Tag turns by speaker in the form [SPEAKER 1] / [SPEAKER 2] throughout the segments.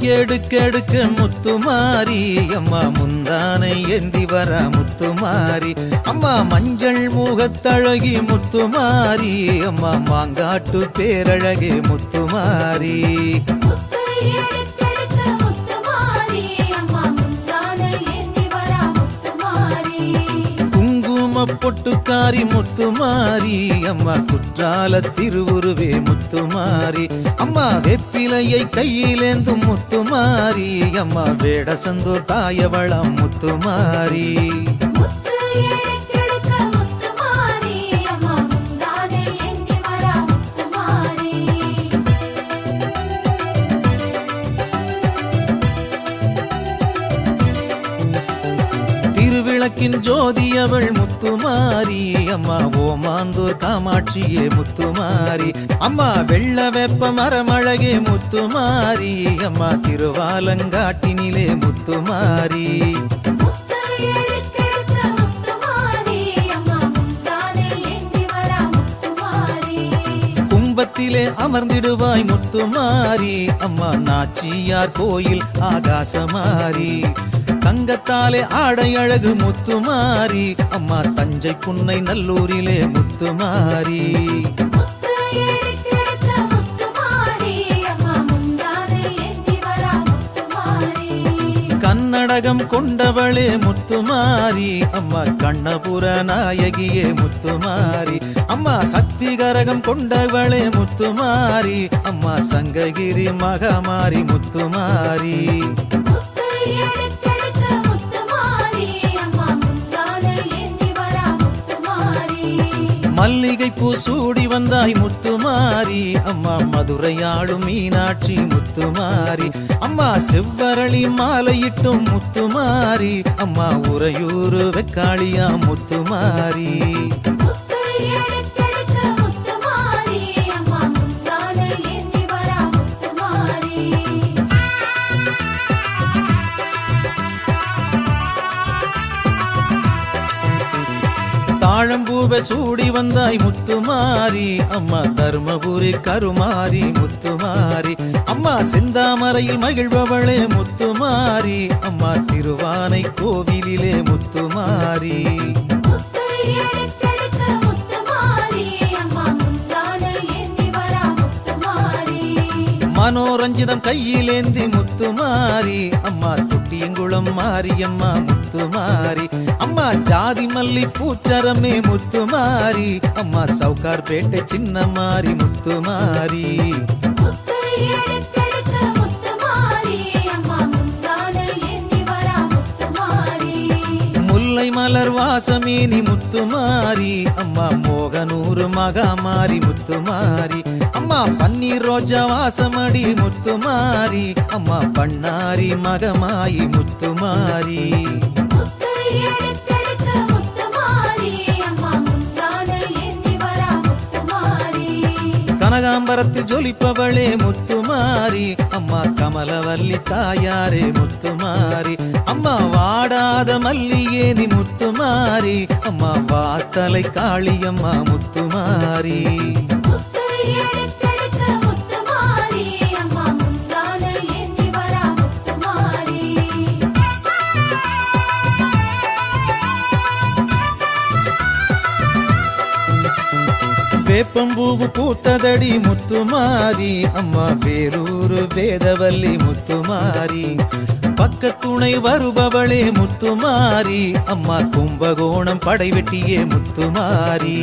[SPEAKER 1] எடுக்க முத்துமாரி அம்மா முந்தானை ஏந்தி வர முத்துமாரி அம்மா மஞ்சள் முகத்தழகி முத்துமாரி அம்மா மாங்காட்டு பேரழகே முத்துமாரி பொட்டுக்காரி முத்துமாரி அம்மா குற்றால திருவுருவே முத்துமாரி அம்மா வெப்பிலையை கையிலேந்தும் முத்துமாரி அம்மா வேடசந்தூர் தாயவளம் முத்துமாரி திருவிளக்கின் ஜோதியவள் முத்துமாரி அம்மா ஓமாந்தூர் காமாட்சியே முத்துமாரி அம்மா வெள்ள வெப்ப மரமழகே முத்துமாரி அம்மா திருவாலங்காட்டினிலே முத்துமாரி கும்பத்திலே அமர்ந்திடுவாய் முத்துமாரி அம்மா நாச்சியார் கோயில் ஆகாசமாரி தங்கத்தாலே ஆடை அழகு முத்துமாரி அம்மா தஞ்சை புன்னை நல்லூரிலே முத்துமாரி கன்னடகம் கொண்டவளே முத்துமாரி அம்மா கண்ணபுர நாயகியே முத்துமாரி அம்மா சக்தி கரகம் கொண்டவளே முத்துமாரி அம்மா சங்ககிரி மகமாரி முத்துமாரி மல்லிகை பூ சூடி வந்தாய் முத்துமாரி அம்மா மதுரையாடும் மீனாட்சி முத்துமாரி அம்மா செவ்வரளி மாலையிட்டும் முத்துமாரி அம்மா உறையூரு வெக்காளியா முத்துமாரி தாழம்பூவை சூடி வந்தாய் முத்துமாரி அம்மா தர்மபுரி கருமாரி முத்துமாரி அம்மா செந்தாமரையில் மகிழ்பவளே முத்துமாரி அம்மா திருவானை கோவிலிலே முத்துமாரி மனோரஞ்சிதம் கையிலேந்தி முத்துமாரி அம்மா துட்டியங்குளம் மாரியம்மா முத்துமாரி அம்மா ஜாதி மல்லி பூச்சரமே முத்துமாரி அம்மா சவுகார்பேட்டை சின்னமாரி முத்துமாரி முல்லை மலர் வாசமேனி முத்துமாரி அம்மா மோகனூர் மகாமாரி முத்துமாரி அம்மா பன்னீர் ரோஜா வாசமடி முத்துமாரி அம்மா பண்ணாரி மகமாயி முத்துமாரி கனகாம்பரத்தில் ஜொலிப்பவளே முத்துமாரி அம்மா கமலவல்லி தாயாரே முத்துமாரி அம்மா வாடாத மல்லியேனி முத்துமாரி அம்மா வாத்தலை காளியம்மா முத்துமாரி வேப்பம்பூவு பூத்ததடி முத்துமாரி அம்மா வேலூர் வேதவல்லி முத்துமாரி பக்கத்துணை வருபவளே முத்துமாரி அம்மா கும்பகோணம் படைவெட்டியே முத்துமாரி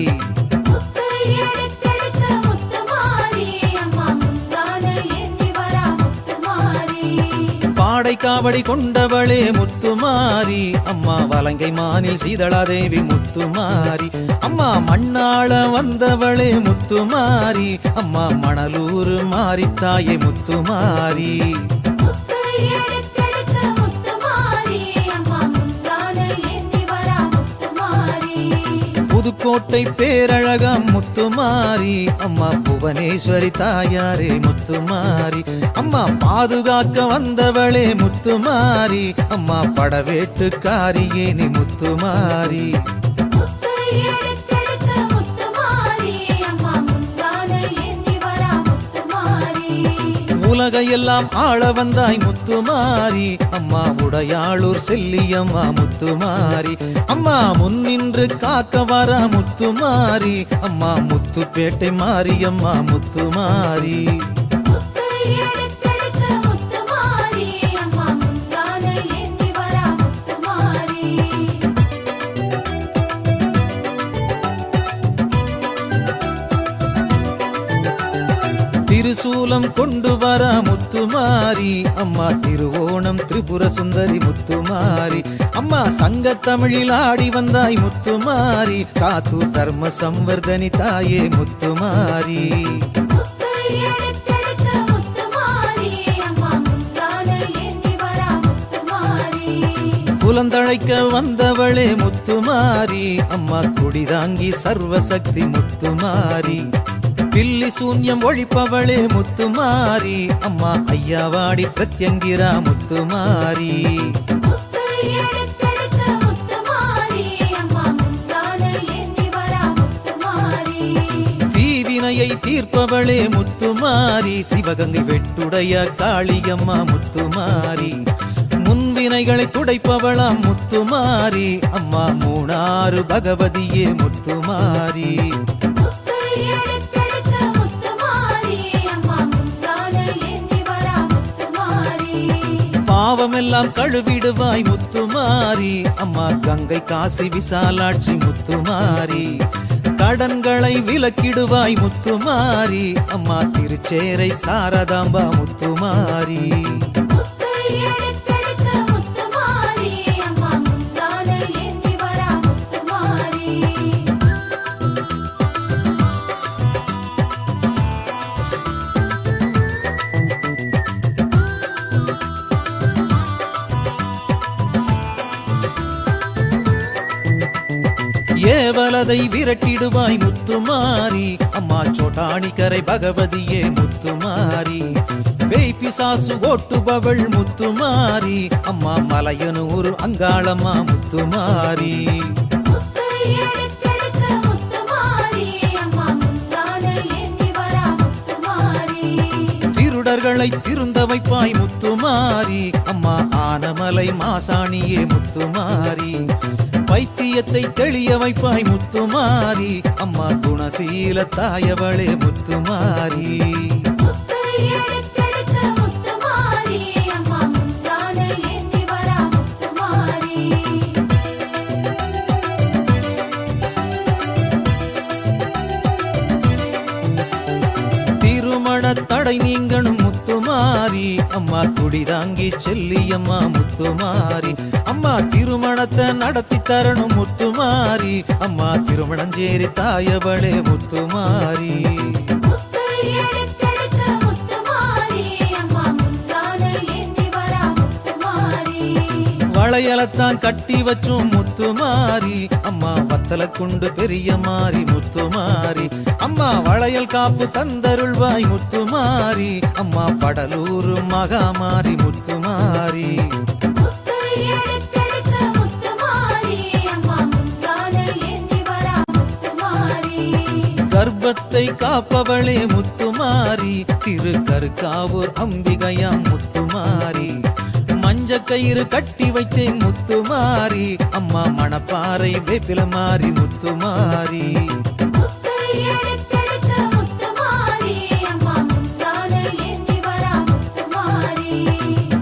[SPEAKER 1] பாடை காவடி கொண்டவளே முத்துமாரி அம்மா வலங்கை மானில் சீதளாதேவி முத்துமாரி அம்மா மண்ணாள வந்தவளே முத்துமாரி அம்மா மணலூர் மாரித்தாயே முத்துமாரி புதுக்கோட்டை பேரழகம் முத்துமாரி அம்மா புவனேஸ்வரி தாயாரே முத்துமாரி அம்மா பாதுகாக்க வந்தவளே முத்துமாரி அம்மா படவேட்டுக்காரியே நீ முத்துமாரி உலகையெல்லாம் ஆள வந்தாய் முத்துமாரி அம்மா உடையாளூர் செல்லியம்மா முத்துமாரி அம்மா முன்னின்று காக்க வர முத்துமாரி அம்மா முத்துப்பேட்டை மாரியம்மா முத்துமாரி திருசூலம் கொண்டு வர முத்துமாரி அம்மா திருவோணம் திரிபுர சுந்தரி முத்துமாரி அம்மா சங்க தமிழில் ஆடி வந்தாய் முத்துமாரி சாத்தூர் தர்ம சம்வர்தனி தாயே முத்துமாரி குலந்தழைக்க வந்தவளே முத்துமாரி அம்மா குடிதாங்கி சர்வசக்தி முத்துமாரி பில்லி சூன்யம் ஒழிப்பவளே முத்துமாரி அம்மா ஐயாவாடி பிரத்யங்கிரா முத்துமாரி தீவினையை தீர்ப்பவளே முத்துமாரி சிவகங்கை வெட்டுடைய காளியம்மா முத்துமாரி முன்வினைகளை துடைப்பவளாம் முத்துமாரி அம்மா மூணாறு பகவதியே முத்துமாரி பாவமெல்லாம் கழுவிடுவாய் முத்துமாரி அம்மா கங்கை காசி விசாலாட்சி முத்துமாரி கடன்களை விலக்கிடுவாய் முத்துமாரி அம்மா திருச்சேரை சாரதாம்பா முத்துமாரி ஏவலதை விரட்டிடுவாய் முத்துமாரி அம்மா சோட்டாணிக்கரை பகவதியே முத்துமாரி பேய்பிசாசு ஓட்டுபவள் முத்துமாரி அம்மா மலையனூர் அங்காளம்மா முத்துமாரி திருடர்களை திருந்த வைப்பாய் முத்துமாரி அம்மா ஆனமலை மாசாணியே முத்துமாரி வைத்தியத்தை தெளிய வைப்பாய் முத்துமாரி அம்மா குணசீல தாயவளே முத்துமாரி தடை நீங்கணும் முத்துமாரி அம்மா குடிதாங்கி செல்லியம்மா முத்துமாரி அம்மா திருமணத்தை நடத்தி தரணும் முத்துமாரி அம்மா திருமணஞ்சேரி தாயவளே முத்துமாரி வளையலத்தான் கட்டி வச்சோம் முத்துமாரி அம்மா வத்தல குண்டு பெரிய மாறி முத்துமாரி அம்மா வளையல் காப்பு தந்தருள்வாய் முத்துமாரி அம்மா படலூர் மகாமாரி முத்துமாரி கர்ப்பத்தை காப்பவளே முத்துமாரி திருக்கருக்காவூர் அம்பிகையாம் முத்துமாரி மஞ்ச கயிறு கட்டி வைத்தேன் முத்துமாரி அம்மா மணப்பாறை வேப்பில மாறி முத்துமாரி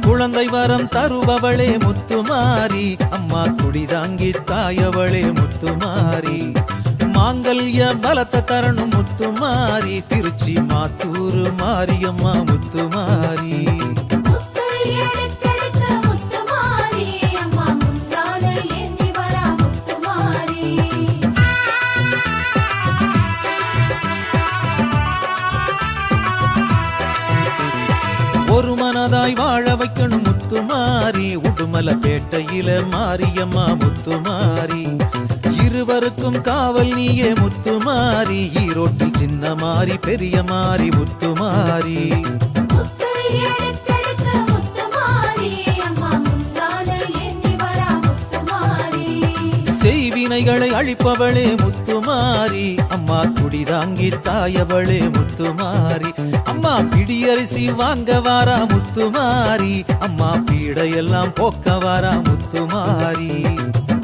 [SPEAKER 1] குழந்தை வரம் தருபவளே முத்துமாரி அம்மா குடிதாங்கி தாயவளே முத்துமாரி மாங்கல்ய பலத்த தரணும் முத்துமாரி திருச்சி மாத்தூர் மாரியம்மா முத்துமாரி ஒரு மனதாய் வாழ வைக்கணும் முத்துமாரி உடுமல பேட்டையில மாரியம்மா முத்துமாரி இருவருக்கும் காவல் நீயே முத்துமாரி ஈரோட்டில் சின்ன மாறி பெரிய மாறி முத்துமாரி செய்வினைகளை அழிப்பவளே முத்துமாரி அம்மா குடிதாங்கி தாயவளே முத்துமாரி அம்மா பிடியரிசி வாங்க வாரா முத்துமாரி, அம்மா பீடையெல்லாம் போக்க வாரா முத்துமாரி.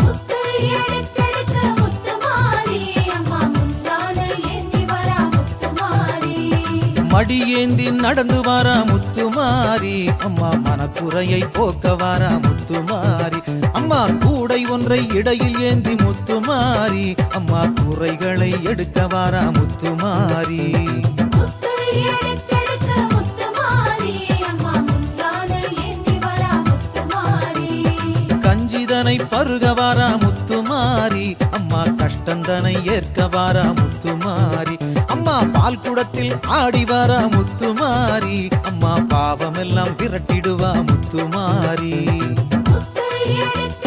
[SPEAKER 2] முத்து எடுத்தெடுக்க முத்துமாரி, அம்மா முந்தானை ஏந்தி வரா முத்துமாரி.
[SPEAKER 1] மடி ஏந்தி நடந்து வாரா முத்துமாரி, அம்மா மனக்குறையை போக்க வாரா முத்துமாரி. அம்மா கூடை ஒன்றை இடையில் ஏந்தி முத்துமாரி, அம்மா குறைகளை எடுக்க வாரா முத்துமாரி.
[SPEAKER 2] முத்து எடுத்தெடுக்க முத்துமாரி, அம்மா முந்தானை ஏந்தி வரா முத்துமாரி.
[SPEAKER 1] கஞ்சிதனை பருக வாரா முத்துமாரி, அம்மா கஷ்டந்தனை ஏற்க வாரா முத்துமாரி. அம்மா பால் குடத்தில் ஆடி வாரா முத்துமாரி, அம்மா பாவமெல்லாம் விரட்டிடுவா முத்துமாரி.
[SPEAKER 2] முத்து எடுத்தெடுக்க